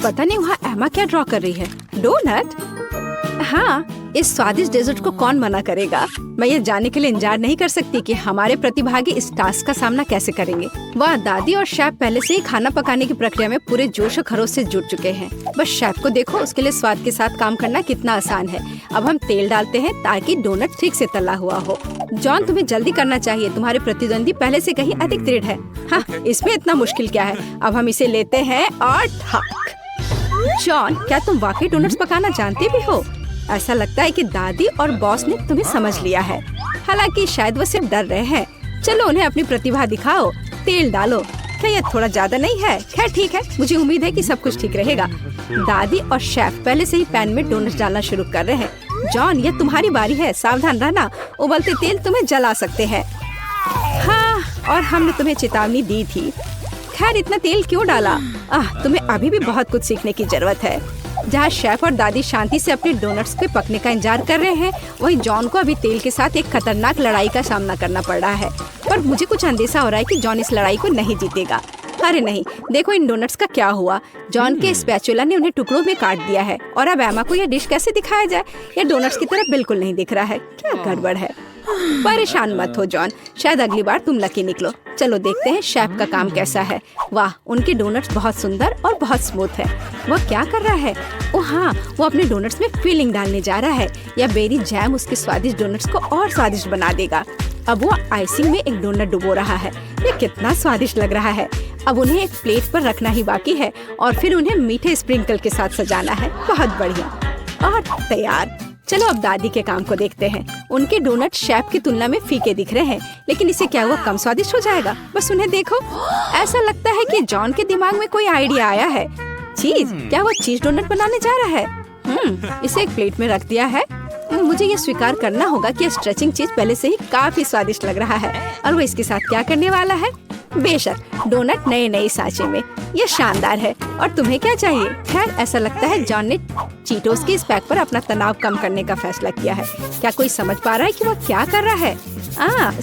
पता नहीं वहाँ एमा क्या ड्रॉ कर रही है। डोनट? हाँ, इस स्वादिष्ट डेजर्ट को कौन मना करेगा। मैं ये जानने के लिए इंतजार नहीं कर सकती कि हमारे प्रतिभागी इस टास्क का सामना कैसे करेंगे। वाह, दादी और शेफ पहले से ही खाना पकाने की प्रक्रिया में पूरे जोश और खरोश से जुट चुके हैं। बस शेफ को देखो, उसके लिए स्वाद के साथ काम करना कितना आसान है। अब हम तेल डालते हैं ताकि डोनट ठीक से तला हुआ हो। जॉन, तुम्हें जल्दी करना चाहिए, तुम्हारे प्रतिद्वंदी पहले से कहीं अधिक दृढ़ है। हाँ, इसमें इतना मुश्किल क्या है। अब हम इसे लेते हैं और ठक। जॉन, क्या तुम वाकई डोनट्स पकाना जानते भी हो? ऐसा लगता है कि दादी और बॉस ने तुम्हें समझ लिया है। हालांकि शायद वो सिर्फ डर रहे हैं। चलो उन्हें अपनी प्रतिभा दिखाओ। तेल डालो। क्या ये थोड़ा ज्यादा नहीं है? खैर ठीक है, मुझे उम्मीद है कि सब कुछ ठीक रहेगा। दादी और शेफ पहले से ही पैन में डोनट्स डालना शुरू कर रहे हैं। जॉन, ये तुम्हारी बारी है, सावधान रहना, उबलते तेल तुम्हें जला सकते हैं। हाँ, और हमने तुम्हें चेतावनी दी थी। खैर इतना तेल क्यों डाला? तुम्हें अभी भी बहुत कुछ सीखने की जरूरत है। जहाँ शेफ और दादी शांति से अपने डोनट्स के पकने का इंतजार कर रहे हैं, वहीं जॉन को अभी तेल के साथ एक खतरनाक लड़ाई का सामना करना पड़ रहा है। पर मुझे कुछ अंदेशा हो रहा है कि जॉन इस लड़ाई को नहीं जीतेगा। अरे नहीं, देखो इन डोनट्स का क्या हुआ। जॉन के स्पैचुला ने उन्हें टुकड़ों में काट दिया है और अब एमा को यह डिश कैसे दिखाया जाए? यह डोनट्स की तरह बिल्कुल नहीं दिख रहा है। क्या गड़बड़ है? परेशान मत हो जॉन, शायद अगली बार तुम लकी निकलो। चलो देखते हैं शेफ का काम कैसा है। वाह, उनके डोनट्स बहुत सुंदर और बहुत स्मूथ है। वह क्या कर रहा है? ओह हाँ, वो अपने डोनट्स में फिलिंग डालने जा रहा है। यह बेरी जैम उसके स्वादिष्ट डोनट्स को और स्वादिष्ट बना देगा। अब वो आइसिंग में एक डोनट डुबो रहा है। ये कितना स्वादिष्ट लग रहा है। अब उन्हें एक प्लेट पर रखना ही बाकी है और फिर उन्हें मीठे स्प्रिंकल के साथ सजाना है। बहुत बढ़िया और तैयार। चलो अब दादी के काम को देखते हैं। उनके डोनट शेफ की तुलना में फीके दिख रहे हैं, लेकिन इसे क्या हुआ कम स्वादिष्ट हो जाएगा? बस उन्हें देखो। ऐसा लगता है कि जॉन के दिमाग में कोई आइडिया आया है। चीज? क्या वो चीज डोनट बनाने जा रहा है? इसे एक प्लेट में रख दिया है। मुझे ये स्वीकार करना होगा कि स्ट्रेचिंग चीज पहले से ही काफी स्वादिष्ट लग रहा है। और वो इसके साथ क्या करने वाला है? बेशक डोनट नए सांचे में। यह शानदार है। और तुम्हें क्या चाहिए? खैर ऐसा लगता है जॉन ने चीटोस के इस पैक पर अपना तनाव कम करने का फैसला किया है। क्या कोई समझ पा रहा है कि वह क्या कर रहा है?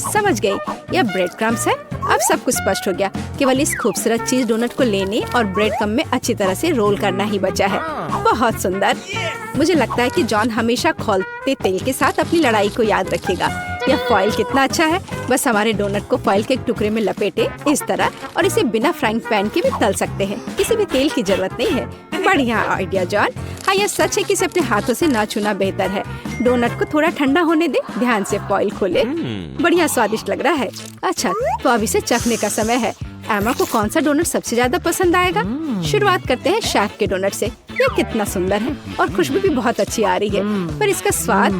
समझ गई, यह ब्रेड क्रम्स है। अब सब कुछ स्पष्ट हो गया। केवल इस खूबसूरत चीज डोनट को लेने और ब्रेड क्रम्ब में अच्छी तरह से रोल करना ही बचा है। बहुत सुंदर। मुझे लगता है कि जॉन हमेशा खौलते तेल के साथ अपनी लड़ाई को याद रखेगा। यह फॉइल कितना अच्छा है। बस हमारे डोनट को फॉइल के एक टुकड़े में लपेटे इस तरह और इसे बिना फ्राइंग पैन के भी तल सकते हैं। किसी भी तेल की जरूरत नहीं है। बढ़िया आइडिया जॉन। हाँ, यह सच है कि इसे अपने हाथों से ना छूना बेहतर है। डोनट को थोड़ा ठंडा होने दे। ध्यान से फॉइल खोले। बढ़िया स्वादिष्ट लग रहा है। अच्छा, तो अब इसे चखने का समय है। एमा को कौन सा डोनट सबसे ज्यादा पसंद आएगा? शुरुआत करते हैं शेफ के डोनट से। ये कितना सुंदर है और खुशबू भी बहुत अच्छी आ रही है। पर इसका स्वाद,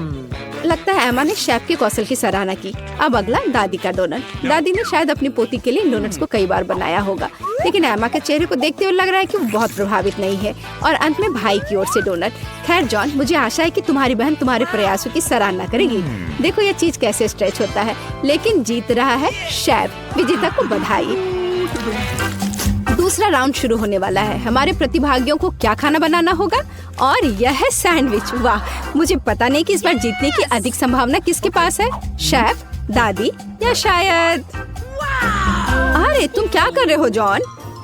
लगता है एमा ने शेफ के कौशल की सराहना की। अब अगला दादी का डोनट। दादी ने शायद अपनी पोती के लिए डोनट्स को कई बार बनाया होगा, लेकिन एमा के चेहरे को देखते हुए लग रहा है कि वो बहुत प्रभावित नहीं है। और अंत में भाई की ओर से डोनट। खैर जॉन, मुझे आशा है कि तुम्हारी बहन तुम्हारे प्रयासों की सराहना करेगी। देखो ये चीज कैसे स्ट्रेच होता है, लेकिन जीत रहा है शेफ। विजेता को बधाई। दूसरा राउंड शुरू होने वाला है। हमारे प्रतिभागियों को क्या खाना बनाना होगा? और यह है सैंडविच। वाह, मुझे पता नहीं कि इस बार जीतने की अधिक संभावना किसके पास है, शेफ, दादी या शायद। अरे तुम क्या कर रहे हो जॉन?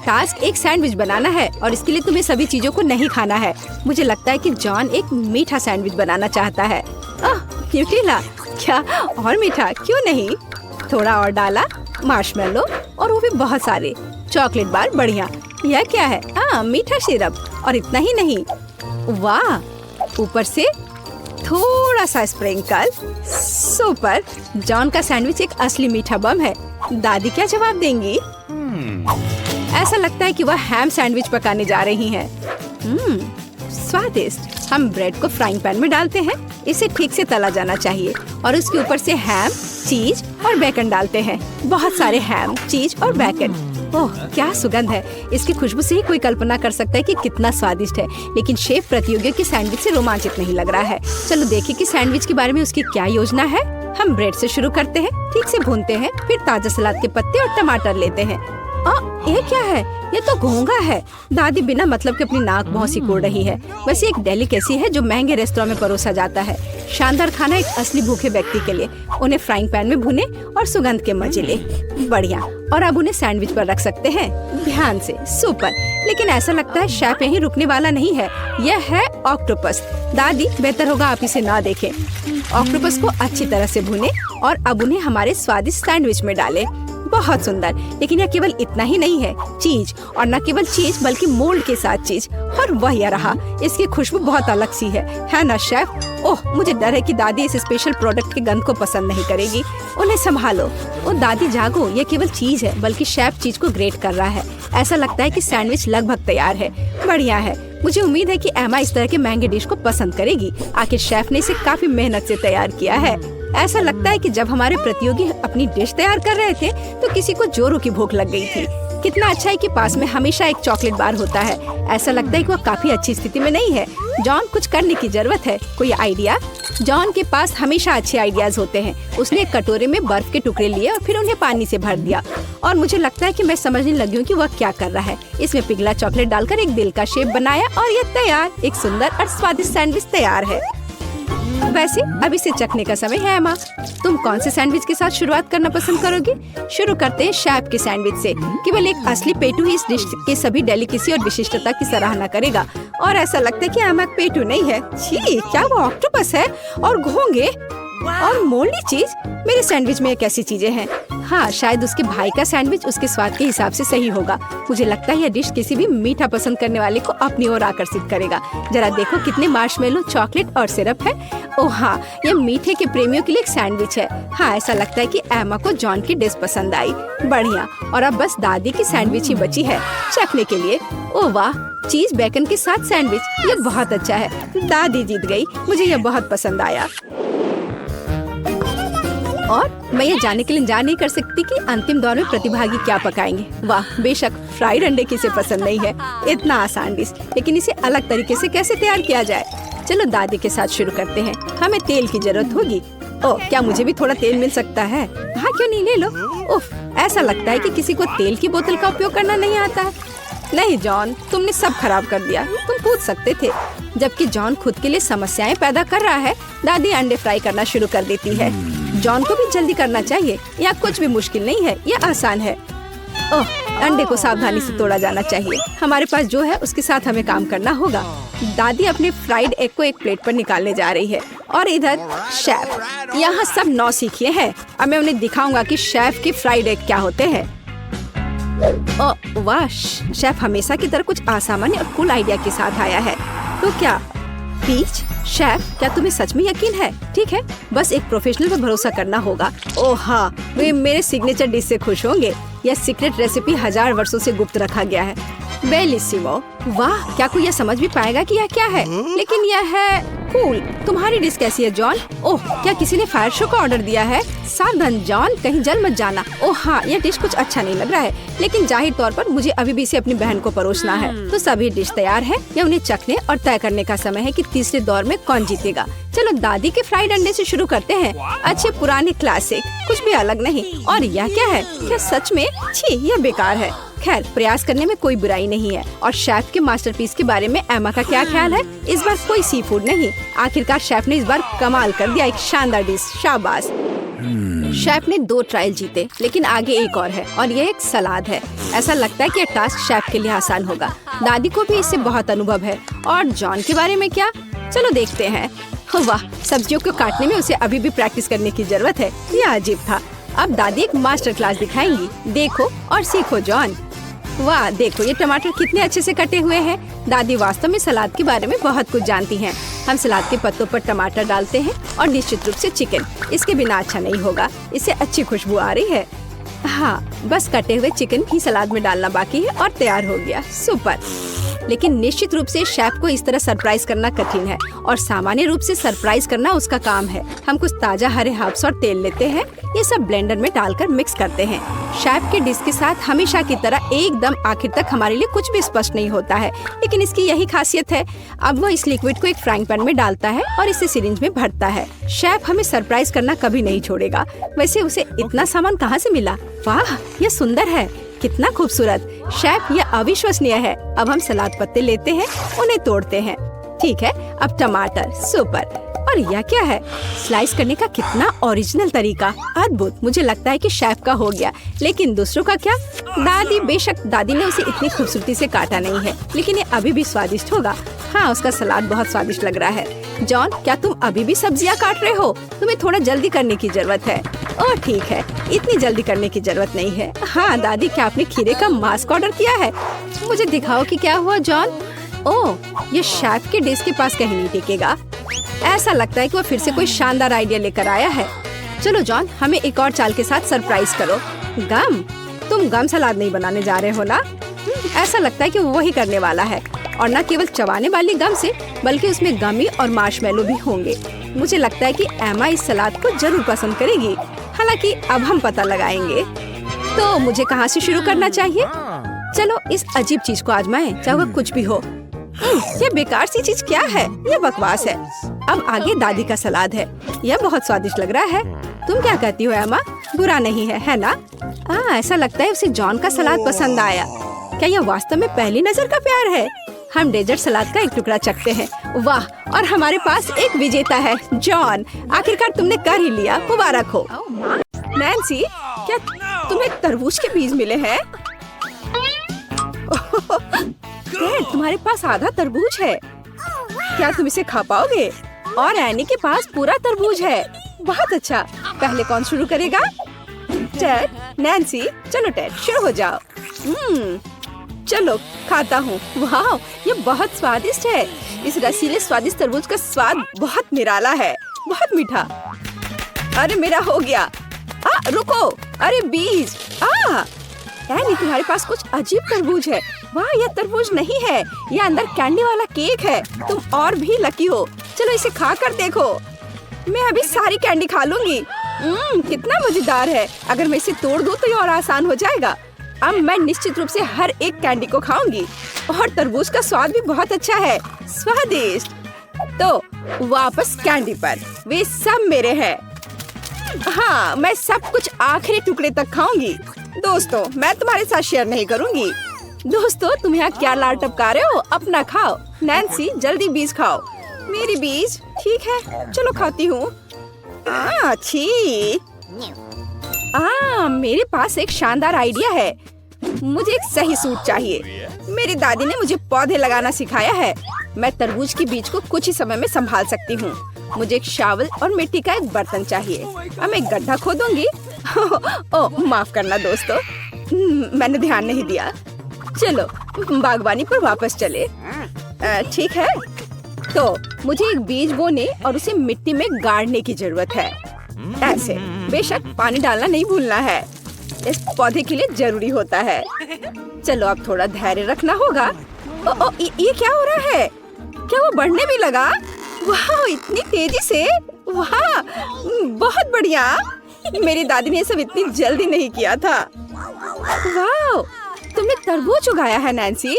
टास्क एक सैंडविच बनाना है और इसके लिए तुम्हें सभी चीजों को नहीं खाना है। मुझे लगता है कि जॉन एक मीठा सैंडविच बनाना चाहता है। न्यूटेला? क्या और मीठा? क्यों नहीं? थोड़ा और डाला, मार्शमेलो और वो भी बहुत सारे चॉकलेट बार। बढ़िया। यह क्या है? मीठा सिरप। और इतना ही नहीं, वाह, ऊपर से थोड़ा सा स्प्रिंकल। सुपर। जॉन का सैंडविच एक असली मीठा बम है। दादी क्या जवाब देंगी? ऐसा लगता है कि वह हैम सैंडविच पकाने जा रही हैं। स्वादिष्ट। हम ब्रेड को फ्राइंग पैन में डालते हैं। इसे ठीक से तला जाना चाहिए और उसके ऊपर से हैम, चीज और बेकन डालते हैं। बहुत सारे हैम, चीज और बेकन। ओह, क्या सुगंध है। इसकी खुशबू से ही कोई कल्पना कर सकता है कि कितना स्वादिष्ट है। लेकिन शेफ प्रतियोगियों के सैंडविच से रोमांचित नहीं लग रहा है। चलो देखें कि सैंडविच के बारे में उसकी क्या योजना है। हम ब्रेड से शुरू करते हैं, ठीक से भूनते हैं, फिर ताजा सलाद के पत्ते और टमाटर लेते हैं ये क्या है? ये तो घोंघा है। दादी बिना मतलब के अपनी नाक बहुत सिकोड़ रही है। वैसे एक डेलिकेसी है जो महंगे रेस्टोरेंट में परोसा जाता है। शानदार खाना एक असली भूखे व्यक्ति के लिए। उन्हें फ्राइंग पैन में भुने और सुगंध के मजे ले। बढ़िया। और अब उन्हें सैंडविच पर रख सकते हैं। ध्यान से, सुपर। लेकिन ऐसा लगता है शेफ यहीं रुकने वाला नहीं है। यह है ऑक्टोपस। दादी बेहतर होगा आप इसे ना देखें। ऑक्टोपस को अच्छी तरह से भुने और अब उन्हें हमारे स्वादिष्ट सैंडविच में डालें। बहुत सुंदर। लेकिन यह केवल इतना ही नहीं है, चीज। और न केवल चीज बल्कि मोल्ड के साथ चीज। और वह यह रहा। इसकी खुशबू बहुत अलग सी है ना शेफ? ओह, मुझे डर है कि दादी इस स्पेशल प्रोडक्ट के गंध को पसंद नहीं करेगी। उन्हें संभालो। ओ दादी जागो, ये केवल चीज है बल्कि शेफ चीज को ग्रेट कर रहा है। ऐसा लगता है कि सैंडविच लगभग तैयार है। बढ़िया है। मुझे उम्मीद है कि एमा इस तरह के महंगे डिश को पसंद करेगी। आखिर शेफ ने इसे काफी मेहनत से तैयार किया है। ऐसा लगता है कि जब हमारे प्रतियोगी अपनी डिश तैयार कर रहे थे तो किसी को जोरों की भूख लग गई थी। कितना अच्छा है कि पास में हमेशा एक चॉकलेट बार होता है। ऐसा लगता है कि वह काफी अच्छी स्थिति में नहीं है। जॉन, कुछ करने की जरूरत है। कोई आइडिया? जॉन के पास हमेशा अच्छे आइडियाज होते हैं। उसने एक कटोरे में बर्फ के टुकड़े लिए और फिर उन्हें पानी से भर दिया। और मुझे लगता है कि मैं समझने लगी हूँ कि वह क्या कर रहा है। इसमें पिघला चॉकलेट डालकर एक दिल का शेप बनाया और ये तैयार। एक सुंदर और स्वादिष्ट सैंडविच तैयार है। वैसे अब इसे चखने का समय है। एमा, तुम कौन से सैंडविच के साथ शुरुआत करना पसंद करोगी? शुरू करते हैं शेफ के सैंडविच से। केवल एक असली पेटू ही इस डिश के सभी डेलिकेसी और विशिष्टता की सराहना करेगा। और ऐसा लगता है कि एमा पेटू नहीं है। छी, क्या वो ऑक्टोपस है? और घोंगे और मोल्डी चीज। मेरे सैंडविच में कैसी चीजें हैं? हाँ, शायद उसके भाई का सैंडविच उसके स्वाद के हिसाब से सही होगा। मुझे लगता है यह डिश किसी भी मीठा पसंद करने वाले को अपनी ओर आकर्षित करेगा। जरा देखो कितने मार्शमेलो, चॉकलेट और सिरप है। ओह हाँ, यह मीठे के प्रेमियों के लिए एक सैंडविच है। हाँ, ऐसा लगता है कि एमा को जॉन की डिश पसंद आई। बढ़िया। और अब बस दादी की सैंडविच ही बची है चखने के लिए। ओह वाह, चीज बेकन के साथ सैंडविच। ये बहुत अच्छा है। दादी जीत गई। मुझे यह बहुत पसंद आया। और मैं ये जानने के लिए इंतजार नहीं कर सकती कि अंतिम दौर में प्रतिभागी क्या पकाएंगे। वाह, बेशक फ्राइड अंडे किसे पसंद नहीं है। इतना आसान डिश, लेकिन इसे अलग तरीके से कैसे तैयार किया जाए? चलो दादी के साथ शुरू करते हैं। हमें तेल की जरूरत होगी। ओह, क्या मुझे भी थोड़ा तेल मिल सकता है? हाँ, क्यों नहीं, ले लो। उफ, ऐसा लगता है कि किसी को तेल की बोतल का उपयोग करना नहीं आता है। नहीं जॉन, तुमने सब खराब कर दिया। तुम पूछ सकते थे। जबकि जॉन खुद के लिए समस्याएं पैदा कर रहा है, दादी अंडे फ्राई करना शुरू कर देती है। जॉन को भी जल्दी करना चाहिए। यहाँ कुछ भी मुश्किल नहीं है, यह आसान है। ओह, अंडे को सावधानी से तोड़ा जाना चाहिए। हमारे पास जो है उसके साथ हमें काम करना होगा। दादी अपने फ्राइड एग को एक प्लेट पर निकालने जा रही है और इधर शेफ यहाँ सब नौसिखिए हैं। अब मैं उन्हें दिखाऊंगा कि शेफ के फ्राइड एग क्या होते हैं। ओह वाह, शेफ हमेशा की तरह कुछ असामान्य और कूल आइडिया के साथ आया है। तो क्या पीच? शेफ, क्या तुम्हें सच में यकीन है? ठीक है, बस एक प्रोफेशनल पर भरोसा करना होगा। ओह हाँ, वे मेरे सिग्नेचर डिश से खुश होंगे। यह सीक्रेट रेसिपी 1000 वर्षों से गुप्त रखा गया है। बेलिसिमो। वाह, क्या कोई यह समझ भी पाएगा कि यह क्या है? लेकिन यह है कूल। तुम्हारी डिश कैसी है जॉन? ओह, क्या किसी ने फायर शो का ऑर्डर दिया है? सावधान जॉन, कहीं जल मत जाना। ओह हाँ, यह डिश कुछ अच्छा नहीं लग रहा है, लेकिन जाहिर तौर पर मुझे अभी भी इसे अपनी बहन को परोसना है। तो सभी डिश तैयार है। यह उन्हें चखने और तय करने का समय है कि तीसरे दौर में कौन जीतेगा। चलो दादी के फ्राइड अंडे से शुरू करते हैं। अच्छे पुराने क्लासिक, कुछ भी अलग नहीं। और यह क्या है? क्या सच में? छी, यह बेकार है। खैर, प्रयास करने में कोई बुराई नहीं है। और शेफ के मास्टरपीस के बारे में एमा का क्या ख्याल है? इस बार कोई सी फूड नहीं। आखिरकार शेफ ने इस बार कमाल कर दिया, एक शानदार डिश। शाबाश। शेफ ने 2 ट्रायल जीते, लेकिन आगे एक और है और यह एक सलाद है। ऐसा लगता है कि यह टास्क शेफ के लिए आसान होगा। दादी को भी इससे बहुत अनुभव है। और जॉन के बारे में क्या? चलो देखते हैं। वाह, सब्जियों को काटने में उसे अभी भी प्रैक्टिस करने की जरूरत है। यह अजीब था। अब दादी एक मास्टर क्लास दिखाएंगी। देखो और सीखो जॉन। वाह, देखो ये टमाटर कितने अच्छे से कटे हुए हैं। दादी वास्तव में सलाद के बारे में बहुत कुछ जानती हैं। हम सलाद के पत्तों पर टमाटर डालते हैं और निश्चित रूप से चिकन। इसके बिना अच्छा नहीं होगा। इससे अच्छी खुशबू आ रही है। हाँ, बस कटे हुए चिकन ही सलाद में डालना बाकी है और तैयार हो गया। सुपर। लेकिन निश्चित रूप से शेफ को इस तरह सरप्राइज करना कठिन है और सामान्य रूप से सरप्राइज करना उसका काम है। हम कुछ ताजा हरे हर्ब्स और तेल लेते हैं। ये सब ब्लेंडर में डालकर मिक्स करते हैं। शेफ के डिश के साथ हमेशा की तरह एकदम आखिर तक हमारे लिए कुछ भी स्पष्ट नहीं होता है, लेकिन इसकी यही खासियत है। अब वो इस लिक्विड को एक फ्राइंग पैन में डालता है और इसे सिरिंज में भरता है। शेफ हमें सरप्राइज करना कभी नहीं छोड़ेगा। वैसे उसे इतना सामान कहाँ से मिला? वाह, यह सुंदर है। कितना खूबसूरत। शेफ, ये अविश्वसनीय है। अब हम सलाद पत्ते लेते हैं, उन्हें तोड़ते हैं। ठीक है, अब टमाटर, सुपर। और यह क्या है? स्लाइस करने का कितना ओरिजिनल तरीका, अद्भुत। मुझे लगता है कि शेफ का हो गया, लेकिन दूसरों का क्या? दादी, बेशक दादी ने उसे इतनी खूबसूरती से काटा नहीं है, लेकिन ये अभी भी स्वादिष्ट होगा। हाँ, उसका सलाद बहुत स्वादिष्ट लग रहा है। जॉन, क्या तुम अभी भी सब्जियाँ काट रहे हो? तुम्हें थोड़ा जल्दी करने की जरूरत है। ओह ठीक है, इतनी जल्दी करने की जरूरत नहीं है। हाँ दादी, क्या आपने खीरे का मास्क ऑर्डर किया है? मुझे दिखाओ कि क्या हुआ जॉन। ओह, ये शेफ के डेस्क के पास कहीं नहीं टिकेगा। ऐसा लगता है कि वो फिर से कोई शानदार आइडिया लेकर आया है। चलो जॉन, हमें एक और चाल के साथ सरप्राइज करो। गम? तुम गम सलाद नहीं बनाने जा रहे हो ना? ऐसा लगता है कि वो वही करने वाला है, और न केवल चबाने वाली गम से, बल्कि उसमें गमी और मार्शमेलो भी होंगे। मुझे लगता है कि एमा इस सलाद को जरूर पसंद करेगी। हालांकि अब हम पता लगाएंगे। तो मुझे कहाँ से शुरू करना चाहिए? चलो इस अजीब चीज को आजमाएं, चाहे वह कुछ भी हो। ये बेकार सी चीज क्या है? ये बकवास है। अब आगे दादी का सलाद है। यह बहुत स्वादिष्ट लग रहा है। तुम क्या कहती हो एमा? बुरा नहीं है ना? ऐसा लगता है उसे जॉन का सलाद पसंद आया। क्या यह वास्तव में पहली नजर का प्यार है? हम डेजर्ट सलाद का एक टुकड़ा चखते हैं। वाह, और हमारे पास एक विजेता है। जॉन, आखिरकार तुमने कर ही लिया, मुबारक हो। नैन्सी, क्या तुम्हें तरबूज के बीज मिले हैं? तुम्हारे पास आधा तरबूज है। क्या तुम इसे खा पाओगे? और एनी के पास पूरा तरबूज है। बहुत अच्छा। पहले कौन शुरू करेगा? टेड, नैन्सी, चलो टेड शुरू हो जाओ। चलो खाता हूँ। वाह, ये बहुत स्वादिष्ट है। इस रसीले स्वादिष्ट तरबूज का स्वाद बहुत निराला है, बहुत मीठा। अरे मेरा हो गया। रुको, अरे बीज। एनी, तुम्हारे पास कुछ अजीब तरबूज है। वाह, यह तरबूज नहीं है, यह अंदर कैंडी वाला केक है। तुम और भी लकी हो। चलो इसे खा कर देखो। मैं अभी सारी कैंडी खा लूंगी। कितना मजेदार है। अगर मैं इसे तोड़ दूं तो ये और आसान हो जाएगा। अब मैं निश्चित रूप से हर एक कैंडी को खाऊंगी। और तरबूज का स्वाद भी बहुत अच्छा है, स्वादिष्ट। तो वापस कैंडी पर। वे सब मेरे हैं। हाँ, मैं सब कुछ आखिरी टुकड़े तक खाऊंगी। दोस्तों, मैं तुम्हारे साथ शेयर नहीं करूंगी। दोस्तों, तुम यहाँ क्या लार टपका रहे हो? अपना खाओ। नैन्सी, जल्दी बीज खाओ। मेरी बीज? ठीक है, चलो खाती हूँ। अच्छी। मेरे पास एक शानदार आइडिया है। मुझे एक सही सूट चाहिए। मेरी दादी ने मुझे पौधे लगाना सिखाया है। मैं तरबूज के बीज को कुछ ही समय में संभाल सकती हूँ। मुझे एक शावल और मिट्टी का एक बर्तन चाहिए। अब मैं गड्ढा खोदूंगी। ओह, माफ करना दोस्तों, मैंने ध्यान नहीं दिया। चलो बागवानी पर वापस चले। ठीक है, तो मुझे एक बीज बोने और उसे मिट्टी में गाड़ने की जरूरत है। ऐसे, बेशक पानी डालना नहीं भूलना है। इस पौधे के लिए जरूरी होता है। चलो अब थोड़ा धैर्य रखना होगा। ये क्या हो रहा है? क्या वो बढ़ने भी लगा? वाह, इतनी तेजी से। वाह, बहुत बढ़िया। मेरी दादी ने सब इतनी जल्दी नहीं किया था। वाह, तुमने तरबूज उगाया है नैन्सी।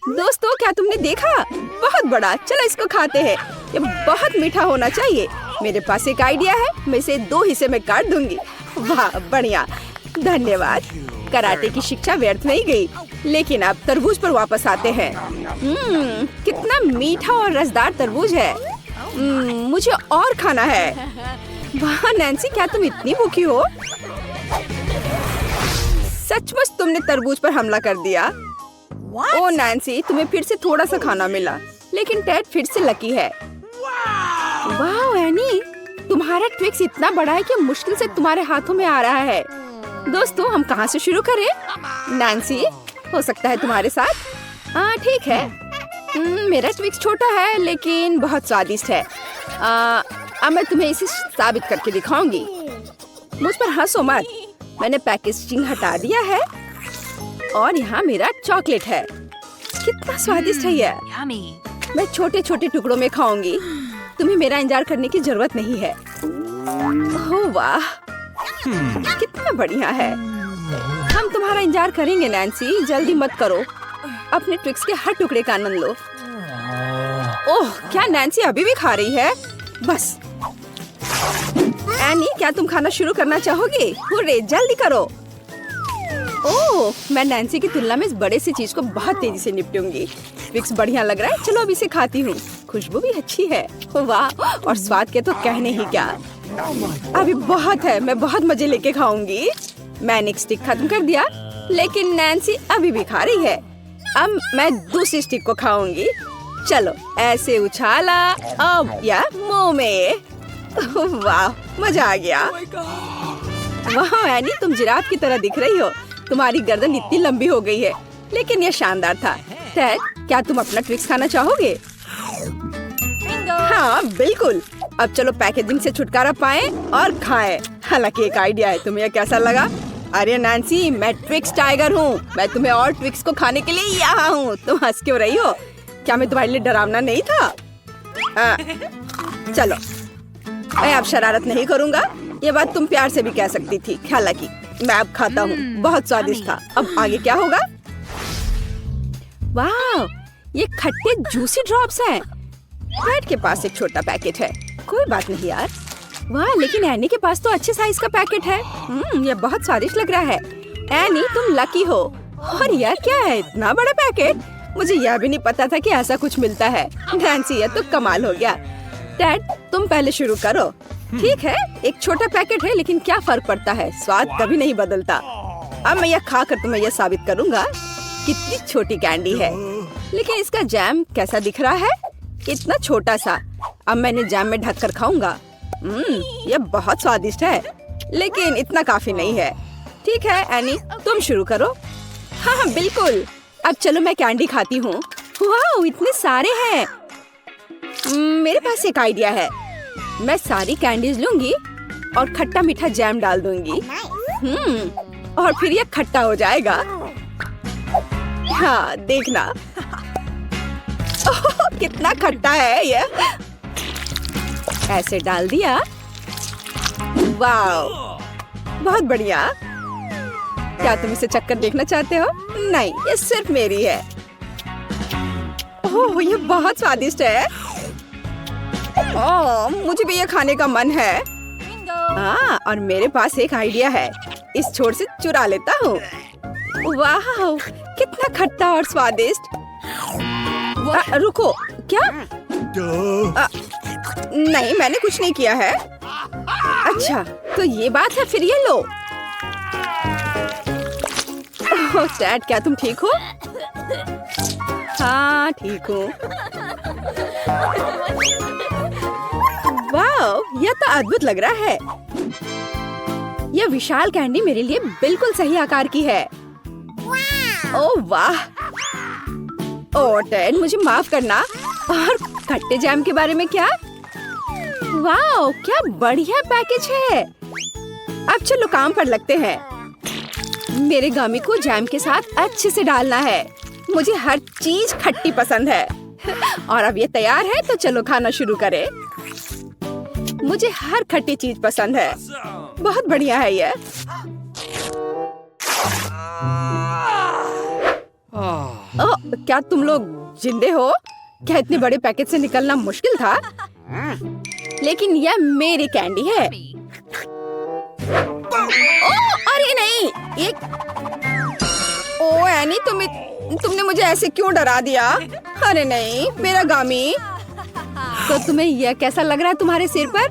दोस्तों, क्या तुमने देखा? बहुत बड़ा। चलो इसको खाते हैं। ये बहुत मीठा होना चाहिए। मेरे पास एक आइडिया है, मैं इसे 2 हिस्से में काट दूंगी। वाह, बढ़िया, धन्यवाद। कराटे की शिक्षा व्यर्थ नहीं गई। लेकिन अब तरबूज पर वापस आते हैं। कितना मीठा और रसदार तरबूज है। मुझे और खाना है। वाह नैन्सी, क्या तुम इतनी भूखी हो? सचमुच तुमने तरबूज पर हमला कर दिया। ओ नैन्सी, तुम्हें फिर से थोड़ा सा खाना मिला, लेकिन टेड फिर से लकी है। वाह एनी, तुम्हारा ट्विक्स इतना बड़ा है कि मुश्किल से तुम्हारे हाथों में आ रहा है। दोस्तों, हम कहाँ से शुरू करें? नैन्सी, हो सकता है तुम्हारे साथ। ठीक है। मेरा ट्विक्स छोटा है लेकिन बहुत स्वादिष्ट है। अब मैं तुम्हें इसे साबित करके दिखाऊंगी। मुझ पर हंसो मत। मैंने पैकेजिंग हटा दिया है और यहाँ मेरा चॉकलेट है। कितना स्वादिष्ट है यह। मैं छोटे छोटे टुकड़ों में खाऊंगी। तुम्हें मेरा इंतजार करने की जरूरत नहीं है। ओह वाह, कितना बढ़िया है। हम तुम्हारा इंतजार करेंगे नैन्सी, जल्दी मत करो। अपने ट्विक्स के हर टुकड़े का आनंद लो। ओह, क्या नैन्सी अभी भी खा रही है? बस। एनी, क्या तुम खाना शुरू करना चाहोगी? हुर्रे, जल्दी करो। ओह ओह, मैं नैन्सी की तुलना में इस बड़े सी चीज को बहुत तेजी से निपटूंगी। ट्विक्स बढ़िया लग रहा है, चलो अब इसे खाती हूँ। खुशबू भी अच्छी है, वाह, और स्वाद के तो कहने ही क्या। अभी बहुत है, मैं बहुत मजे लेके खाऊंगी। मैंने एक स्टिक खत्म कर दिया, लेकिन नैन्सी अभी भी खा रही है। अब मैं दूसरी स्टिक को खाऊंगी। चलो ऐसे उछाला, अब या मुंह में। वाह, मजा आ गया। वाह एनी, तुम जिराफ की तरह दिख रही हो। तुम्हारी गर्दन इतनी लंबी हो गई है, लेकिन यह शानदार था। टेड, क्या तुम अपना ट्विक्स खाना चाहोगे? हाँ बिल्कुल। अब चलो पैकेजिंग से छुटकारा पाएं और खाएं। हालांकि एक आइडिया है, तुम्हें कैसा लगा? अरे नैन्सी, मैं ट्विक्स टाइगर हूँ। मैं तुम्हें और ट्विक्स को खाने के लिए यहाँ हूँ। तुम हंस क्यों रही हो? क्या मैं तुम्हारे लिए डरावना नहीं था? चलो, मैं अब शरारत नहीं करूँगा। ये बात तुम प्यार से भी कह सकती थी। हालांकि मैं अब खाता हूँ, बहुत स्वादिष्ट था। अब आगे क्या होगा? वाह, ये खट्टे जूसी ड्रॉप्स हैं। टेड के पास एक छोटा पैकेट है, कोई बात नहीं यार। वाह, लेकिन एनी के पास तो अच्छे साइज का पैकेट है। ये बहुत स्वादिष्ट लग रहा है। एनी, तुम लकी हो। और यह क्या है, इतना बड़ा पैकेट? मुझे यह भी नहीं पता था कि ऐसा कुछ मिलता है। नैन्सी, यह तो कमाल हो गया। टेड, तुम पहले शुरू करो। ठीक है, एक छोटा पैकेट है, लेकिन क्या फर्क पड़ता है, स्वाद कभी नहीं बदलता। अब मैं यह खाकर तुम्हें यह साबित करूंगा कितनी छोटी कैंडी है। लेकिन इसका जैम कैसा दिख रहा है, इतना छोटा सा। अब मैंने जैम में ढककर खाऊंगा। यह बहुत स्वादिष्ट है, लेकिन इतना काफी नहीं है। ठीक है एनी, तुम शुरू करो। हाँ बिल्कुल। अब चलो मैं कैंडी खाती हूँ। वाह, इतने सारे हैं। मेरे पास एक आइडिया है। मैं सारी कैंडीज लूंगी और खट्टा मीठा जैम डाल दूंगी। और फिर यह खट्टा हो जाएगा। हाँ देखना। ओह, कितना खट्टा है यह। ऐसे डाल दिया। वाह, बहुत बढ़िया। क्या तुम इसे चक्कर देखना चाहते हो? नहीं, ये सिर्फ मेरी है। ओह, ये बहुत स्वादिष्ट है। ओह, मुझे भी ये खाने का मन है। हाँ, और मेरे पास एक आइडिया है। इस छोर से चुरा लेता हूँ। वाह, कितना खट्टा और स्वादिष्ट। रुको, क्या? नहीं, मैंने कुछ नहीं किया है। अच्छा, तो ये बात है, फिर ये लो। ओह टेड, क्या तुम ठीक हो? हाँ ठीक हूँ। वाह, यह तो अद्भुत लग रहा है। यह विशाल कैंडी मेरे लिए बिल्कुल सही आकार की है। ओह वाह। ओह टेड, मुझे माफ करना। और खट्टे जैम के बारे में क्या? वाह, क्या बढ़िया पैकेज है। अब चलो काम पर लगते हैं। मेरे गमी को जैम के साथ अच्छे से डालना है। मुझे हर चीज खट्टी पसंद है। और अब ये तैयार है, तो चलो खाना शुरू करें। मुझे हर खट्टी चीज पसंद है। बहुत बढ़िया है ये। ओह, क्या तुम लोग जिंदे हो? क्या इतने बड़े पैकेट से निकलना मुश्किल था? लेकिन यह मेरी कैंडी है। ओह, अरे नहीं, ये। ओह एनी, तुमने मुझे ऐसे क्यों डरा दिया? अरे नहीं, मेरा गामी। तो तुम्हें यह कैसा लग रहा है तुम्हारे सिर पर?